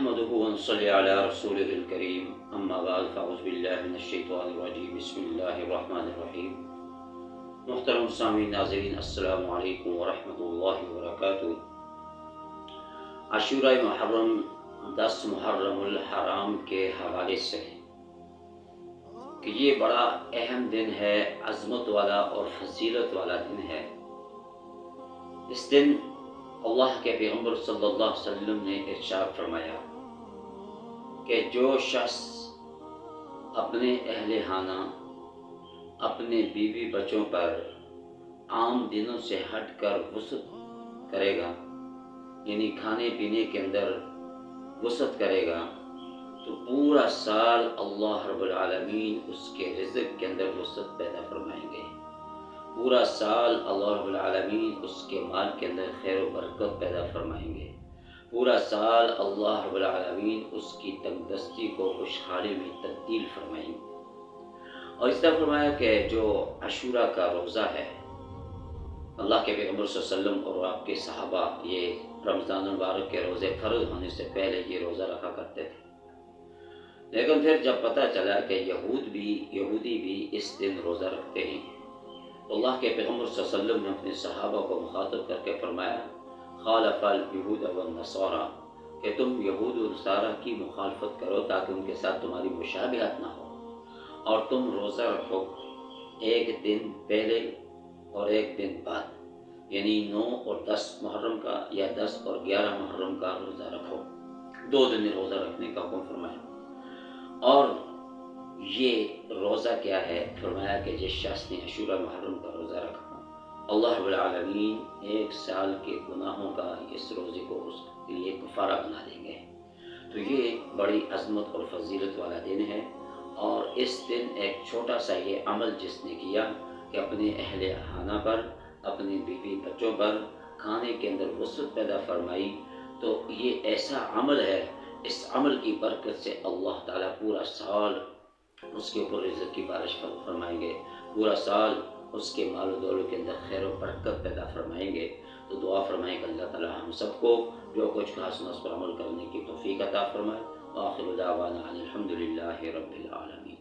نحمده ونصلي على رسوله الكريم اما بعد فاعوذ باللہ من الشیطان الرجیم بسم اللہ الرحمن الرحیم۔ محترم سامعین ناظرین السلام علیکم ورحمۃ اللہ وبرکاتہ۔ عاشورہ محرم 10 محرم الحرام کے حوالے سے کہ یہ بڑا اہم دن ہے، عظمت والا اور فضیلت والا دن ہے۔ اس دن اللہ کے پیغمبر صلی اللہ علیہ وسلم نے ارشاد فرمایا کہ جو شخص اپنے اہل خانہ، اپنے بیوی بچوں پر عام دنوں سے ہٹ کر وسعت کرے گا، یعنی کھانے پینے کے اندر وسعت کرے گا، تو پورا سال اللہ رب العالمین اس کے رزق کے اندر وسعت پیدا فرمائیں گے۔ پورا سال اللہ رب العالمین اس کے مال کے اندر خیر و برکت پیدا فرمائیں گے۔ پورا سال اللہ رب العالمین اس کی تندرستی کو خوشحالی میں تبدیل فرمائیں گے۔ اور اس طرح فرمایا کہ جو عاشورہ کا روزہ ہے، اللہ کے پیغمبر صلی اللہ علیہ وسلم اور آپ کے صحابہ یہ رمضان المبارک کے روزے فرض ہونے سے پہلے یہ روزہ رکھا کرتے تھے، لیکن پھر جب پتہ چلا کہ یہودی بھی اس دن روزہ رکھتے ہیں، تو اللہ کے پیغمبر صلی اللہ علیہ وسلم نے اپنے صحابہ کو مخاطب کر کے فرمایا خالف الیہود والنصارى، کہ تم یہود و نصارہ کی مخالفت کرو تاکہ ان کے ساتھ تمہاری مشابہت نہ ہو، اور تم روزہ رکھو ایک دن پہلے اور ایک دن بعد، یعنی 9 اور 10 محرم کا یا 10 اور 11 محرم کا روزہ رکھو۔ 2 دن روزہ رکھنے کا حکم فرمایا۔ اور یہ روزہ کیا ہے؟ فرمایا کہ جس شخص نے عاشورہ محرم کا روزہ رکھا، اللہ رب العالمین 1 سال کے گناہوں کا اس روزے کو اس کے لیے کفارہ بنا دیں گے۔ تو یہ بڑی عظمت اور فضیلت والا دن ہے، اور اس دن ایک چھوٹا سا یہ عمل جس نے کیا کہ اپنے اہل خانہ پر، اپنے بیوی بچوں پر کھانے کے اندر وسعت پیدا فرمائی، تو یہ ایسا عمل ہے، اس عمل کی برکت سے اللہ تعالیٰ پورا سال اس کے اوپر رزق کی بارش فرمائیں گے، پورا سال اس کے مال و دولت کے اندر خیر و برکت پیدا فرمائیں گے۔ تو دعا فرمائیں کہ اللہ تعالیٰ ہم سب کو جو کچھ کہا سنا اس پر عمل کرنے کی توفیق عطا فرمائے۔ وآخر دعوانا ان الحمد للہ رب العالمین۔